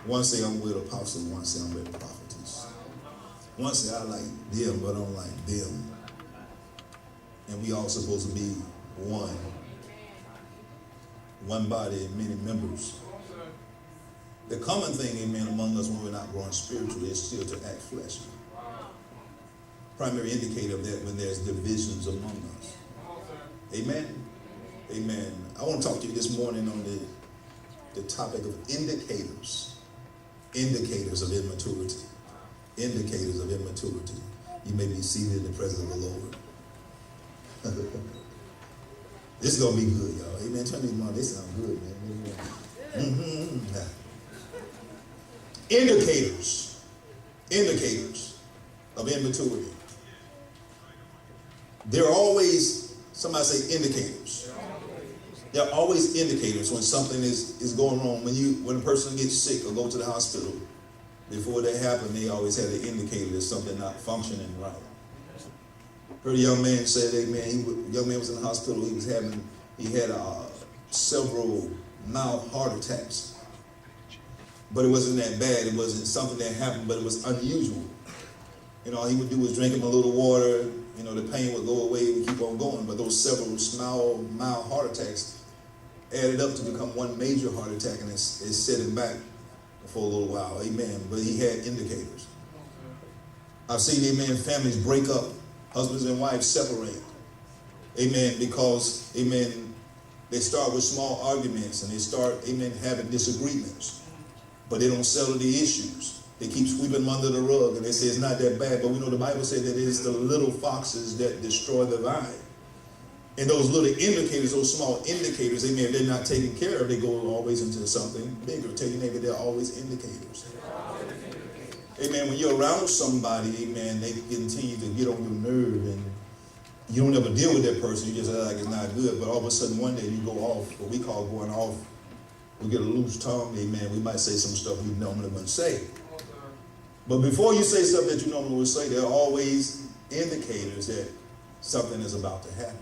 One say I'm with apostle, one say I'm with prophetess. One say I like them, but I don't like them. And we all supposed to be one. One body and many members. The common thing, amen, among us when we're not growing spiritually is still to act fleshly. Primary indicator of that when there's divisions among us. Amen. Amen. I want to talk to you this morning on the topic of indicators. Indicators of immaturity. Indicators of immaturity. You may be seated in the presence of the Lord. This is going to be good, y'all. Amen. Tell me, Mom, they sound good, man. Indicators. Indicators of immaturity. There are always, somebody say indicators. There are always indicators when something is going wrong. When a person gets sick or go to the hospital, before that happen, they always have an indicator that something not functioning right. Heard a young man say, young man was in the hospital. He had several mild heart attacks, but it wasn't that bad. It wasn't something that happened, but it was unusual. You know, all he would do was drink him a little water. You know, the pain would go away and keep on going. But those several mild heart attacks added up to become one major heart attack, and it set him back for a little while. Amen. But he had indicators. I've seen, amen, families break up. Husbands and wives separate. Amen. Because, amen, they start with small arguments and they start, amen, having disagreements. But they don't settle the issues. They keep sweeping them under the rug and they say it's not that bad. But we know the Bible said that it is the little foxes that destroy the vine. And those little indicators, those small indicators, amen, if they're not taken care of, they go always into something bigger. Tell your neighbor they're always indicators. Amen. When you're around somebody, amen, they continue to get on your nerve and you don't ever deal with that person. You just act like it's not good. But all of a sudden one day you go off, what we call going off. We get a loose tongue, amen. We might say some stuff we normally wouldn't say. But before you say stuff that you normally would say, there are always indicators that something is about to happen.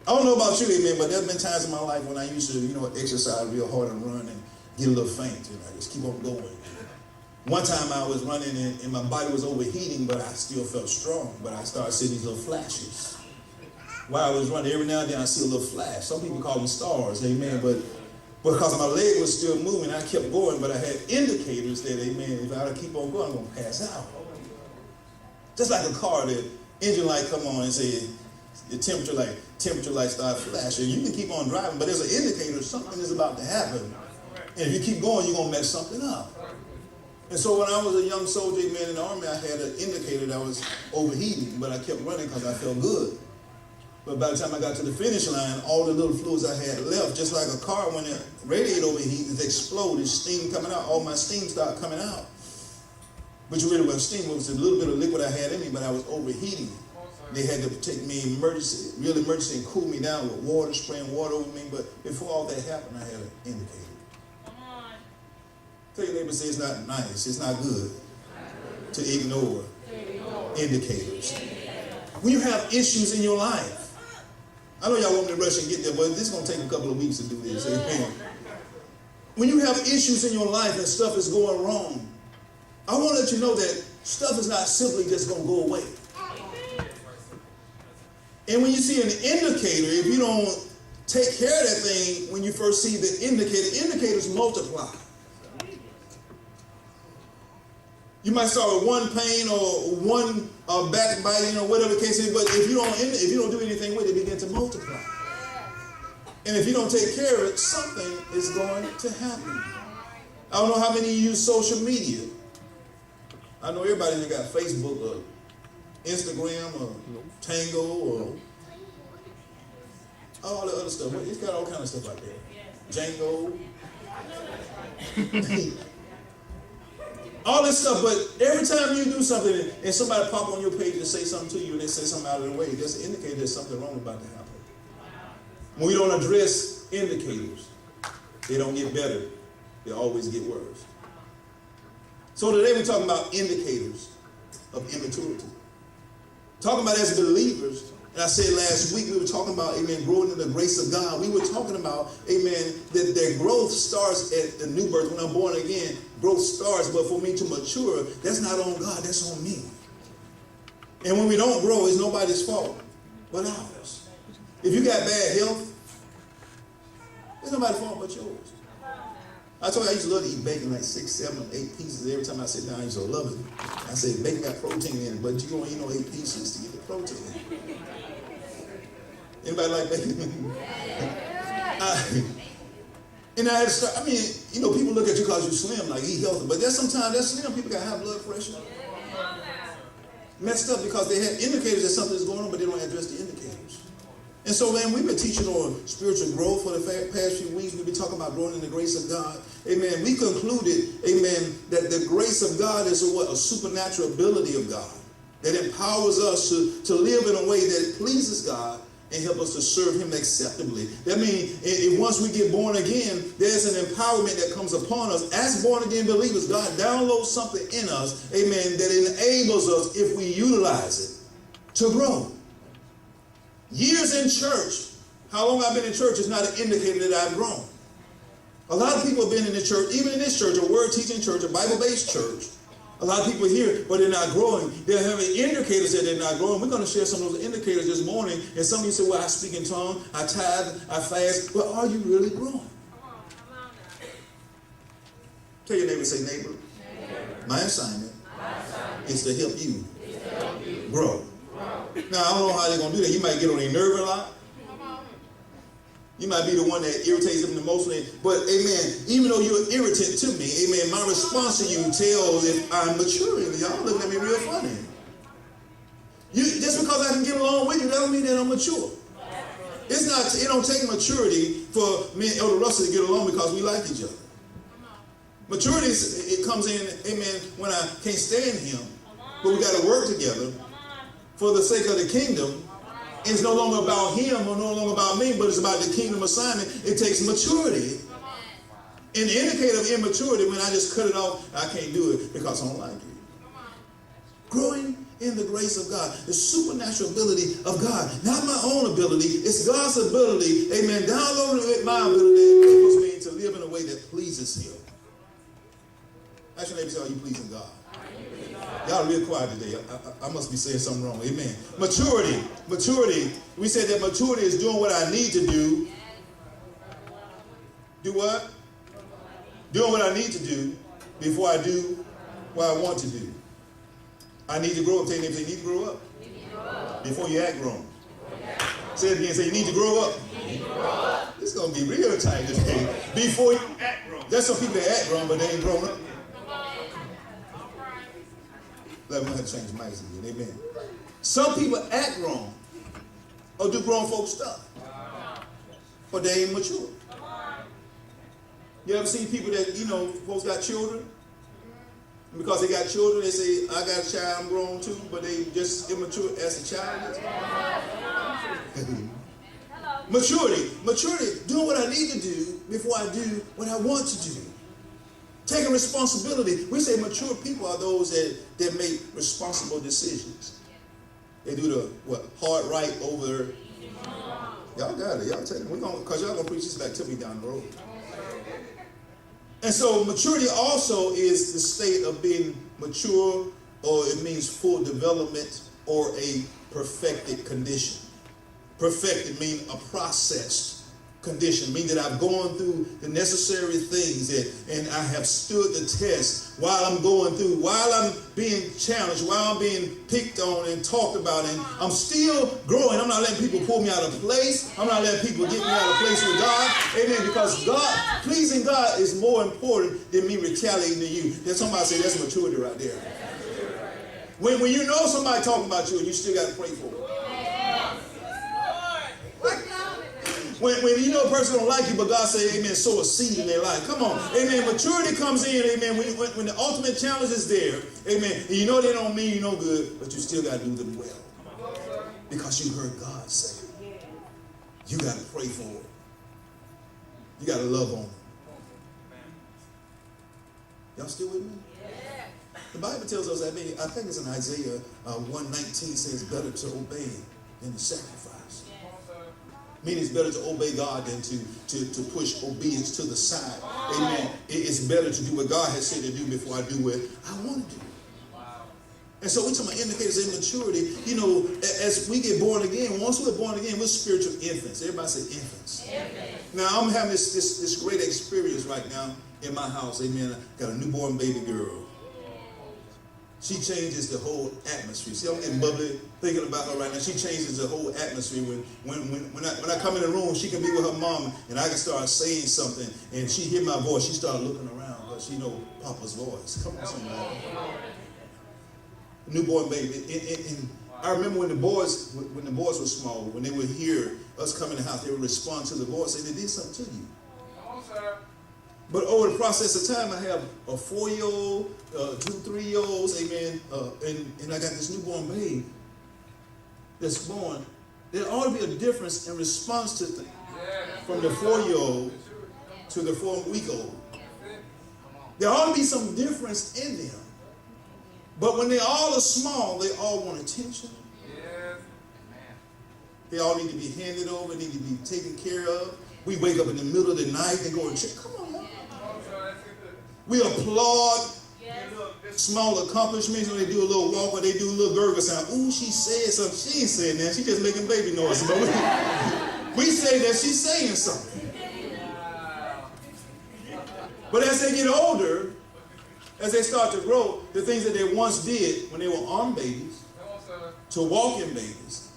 I don't know about you, amen, but there's been times in my life when I used to, exercise real hard and run and get a little faint. Just keep on going. One time I was running and my body was overheating, but I still felt strong. But I started seeing these little flashes. While I was running, every now and then I see a little flash. Some people call them stars, amen. But because my leg was still moving, I kept going. But I had indicators that, amen, if I keep on going, I'm going to pass out. Just like a car, the engine light come on and say, the temperature light start flashing. You can keep on driving, but there's an indicator something is about to happen. And if you keep going, you're going to mess something up. And so when I was a young soldier, man, in the army, I had an indicator that I was overheating, but I kept running because I felt good. But by the time I got to the finish line, all the little fluids I had left, just like a car, when the radiator overheats, it explodes, steam coming out, all my steam started coming out. Which really wasn't steam, it was a little bit of liquid I had in me, but I was overheating. They had to take me real emergency and cool me down with water, spraying water over me. But before all that happened, I had an indicator. Tell your neighbor, say it's not nice, it's not good to ignore indicators. When you have issues in your life, I know y'all want me to rush and get there, but this is going to take a couple of weeks to do this. Amen. When you have issues in your life and stuff is going wrong, I want to let you know that stuff is not simply just going to go away. And when you see an indicator, if you don't take care of that thing, when you first see the indicator, indicators multiply. You might start with one pain or one backbiting or whatever the case is, but if you don't do anything with it, it begins to multiply. And if you don't take care of it, something is going to happen. I don't know how many of you use social media. I know everybody that got Facebook or Instagram or Tango or all the other stuff. It's got all kind of stuff out there. Django. All this stuff, but every time you do something and somebody pop on your page and say something to you and they say something out of the way, that's an indicator there's something wrong about to happen. When we don't address indicators, they don't get better. They always get worse. So today we're talking about indicators of immaturity. Talking about as believers, And I said last week, we were talking about, amen, growing in the grace of God. We were talking about, amen, that growth starts at the new birth. When I'm born again, growth starts. But for me to mature, that's not on God, that's on me. And when we don't grow, it's nobody's fault but ours. If you got bad health, it's nobody's fault but yours. I told you I used to love to eat bacon, like 6, 7, 8 pieces every time I sit down. I used to love it. I said, bacon got protein in it, but you don't eat no 8 pieces to get the protein. Anybody like bacon? And I had to start, I mean, you know, people look at you because you're slim, like eat healthy, but there's sometimes that slim people got high blood pressure. Messed up because they have indicators that something is going on, but they don't address the indicators. And so, man, we've been teaching on spiritual growth for the past few weeks. We've been talking about growing in the grace of God. Amen. We concluded, amen, that the grace of God is a supernatural ability of God that empowers us to live in a way that pleases God and help us to serve him acceptably. That means once we get born again, there's an empowerment that comes upon us. As born again believers, God downloads something in us, amen, that enables us, if we utilize it, to grow. Years in church, how long I've been in church is not an indicator that I've grown. A lot of people have been in the church, even in this church, a word teaching church, a Bible-based church. A lot of people here, but they're not growing. They're having indicators that they're not growing. We're going to share some of those indicators this morning. And some of you say, well, I speak in tongues, I tithe, I fast. But are you really growing? Tell your neighbor, say, neighbor, my assignment is to help you grow. Now, I don't know how they're going to do that. You might get on their nerve a lot. You might be the one that irritates them emotionally. But, amen, even though you're irritant to me, amen, my response to you tells if I'm maturing. Y'all looking at me real funny. Just because I can get along with you, that don't mean that I'm mature. It don't take maturity for me and Elder Russell to get along because we like each other. Maturity, it comes in, amen, when I can't stand him, but we got to work together for the sake of the kingdom. It's no longer about him or no longer about me, but it's about the kingdom assignment. It takes maturity. And the indicator of immaturity, when I just cut it off, I can't do it because I don't like you. Growing in the grace of God, the supernatural ability of God, not my own ability, it's God's ability, amen, downloading with my ability that enables me to live in a way that pleases him. Ask your neighbor, say, are you pleasing God? Y'all are real quiet today. I must be saying something wrong. Amen. Maturity. We said that maturity is doing what I need to do. Do what? Doing what I need to do before I do what I want to do. I need to grow up. Tell your neighbor, you need to grow up. Before you act grown. Say it again. Say, you need to grow up. It's going to be real tight today. Before you act grown. There's some people that act grown, but they ain't grown up. Let me have to change mics again. Amen. Some people act grown or do grown folk stuff, but they ain't mature. You ever seen people that, you know, folks got children? And because they got children, they say, I got a child, I'm grown too, but they just immature as a child. Maturity, doing what I need to do before I do what I want to do. Taking responsibility. We say mature people are those that make responsible decisions. They do the hard right over. Y'all got it. Y'all take it. Because y'all gonna preach this back to me down the road. And so maturity also is the state of being mature, or it means full development or a perfected condition. Perfected means a processed condition, means that I've gone through the necessary things and I have stood the test while I'm going through, while I'm being challenged, while I'm being picked on and talked about, and I'm still growing. I'm not letting people pull me out of place. I'm not letting people get me out of place with God. Amen. Because God, pleasing God is more important than me retaliating to you. There's somebody say that's maturity right there. When you know somebody talking about you and you still got to pray for them. When you know a person don't like you, but God say, amen, sow a seed in their life. Come on. Amen. Maturity comes in, amen, when the ultimate challenge is there. Amen. And you know they don't mean you no good, but you still got to do them well. Because you heard God say it. You got to pray for it. You got to love on them. Y'all still with me? The Bible tells us, I think it's in Isaiah 1:19 says, better to obey than to sacrifice. Meaning it's better to obey God than to push obedience to the side. Amen. It's better to do what God has said to do before I do what I want to do. And so we're talking about indicators of immaturity. You know, as we get born again, once we're born again, we're spiritual infants. Everybody say infants. Now, I'm having this great experience right now in my house. Amen. I got a newborn baby girl. She changes the whole atmosphere. See, I'm getting bubbly thinking about her right now. She changes the whole atmosphere. When I come in the room, she can be with her mom, and I can start saying something, and she hear my voice. She start looking around because she know Papa's voice. Come on, somebody. Newborn baby. And I remember when the boys were small, when they would hear us come in the house, they would respond to the voice, say they did something to you. Come on, sir. But over the process of time, I have a 4-year-old, 2, 3-year-olds, amen, and I got this newborn babe that's born. There ought to be a difference in response to things from the 4-year-old to the 4-week-old. There ought to be some difference in them. But when they all are small, they all want attention. They all need to be handed over, need to be taken care of. We wake up in the middle of the night and go and check. Come on, man. We applaud small accomplishments when they do a little walk or they do a little gurgle sound. Ooh, she said something. She ain't saying that. She just making baby noises. But we say that she's saying something. But as they get older, as they start to grow, the things that they once did when they were arm babies to walking babies,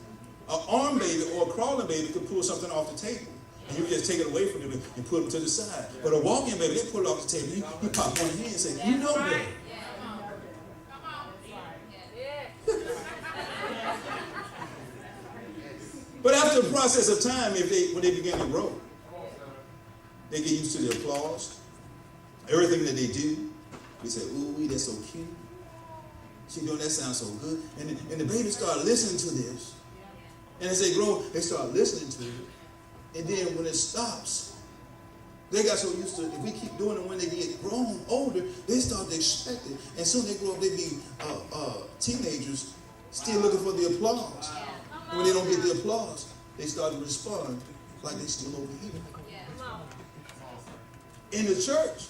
an arm baby or a crawling baby could pull something off the table. And you just take it away from them and put them to the side. But a walking baby, they pull it off the table. You pop one hand and say, you know that. But after the process of time, when they begin to grow, they get used to the applause. Everything that they do, we say, ooh, that's so cute. She doing that sounds so good. And the babies start listening to this. And as they grow, they start listening to it. And then when it stops, they got so used to it. If we keep doing it when they get grown, older, they start to expect it. And soon they grow up, they be teenagers still looking for the applause. And when they don't get the applause, they start to respond like they still over here. In the church,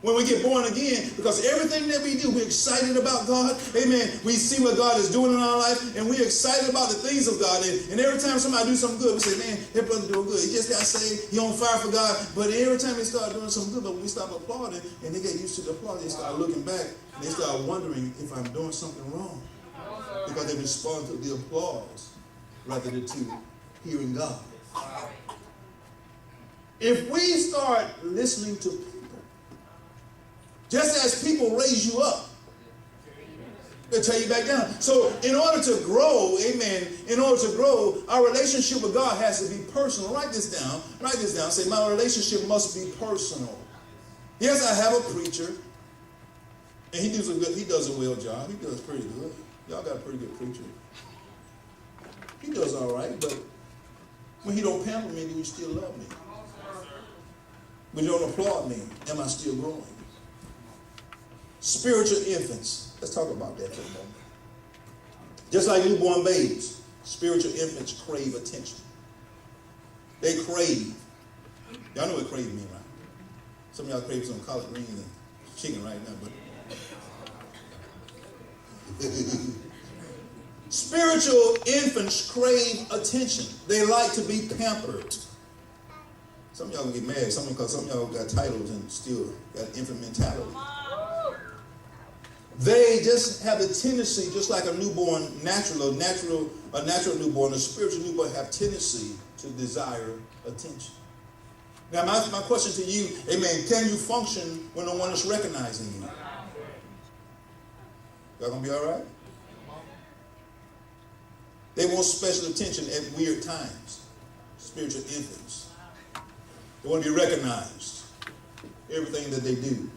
when we get born again, because everything that we do, we're excited about God. Amen. We see what God is doing in our life, and we're excited about the things of God. And every time somebody do something good, we say, man, that brother doing good. He just got saved. He on fire for God. But every time they start doing something good, but when we stop applauding, and they get used to the applause, they start looking back, and they start wondering if I'm doing something wrong. Because they respond to the applause rather than to hearing God. If we start listening to people, just as people raise you up, they'll tear you back down. So in order to grow, amen, in order to grow, our relationship with God has to be personal. Write this down. Write this down. Say, my relationship must be personal. Yes, I have a preacher, and he does a well job. He does pretty good. Y'all got a pretty good preacher. He does all right, but when he don't pamper me, do you still love me? When you don't applaud me, am I still growing? Spiritual infants. Let's talk about that for a moment. Just like newborn babies, spiritual infants crave attention. They crave. Y'all know what crave means, right? Some of y'all crave some collard greens and chicken right now, but spiritual infants crave attention. They like to be pampered. Some of y'all gonna get mad. Because some of y'all got titles and still got infant mentality. They just have the tendency, just like a newborn, a natural newborn, a spiritual newborn have tendency to desire attention. Now, my question to you, amen, can you function when no one is recognizing you? Y'all gonna be all right? They want special attention at weird times. Spiritual infants. They want to be recognized. Everything that they do.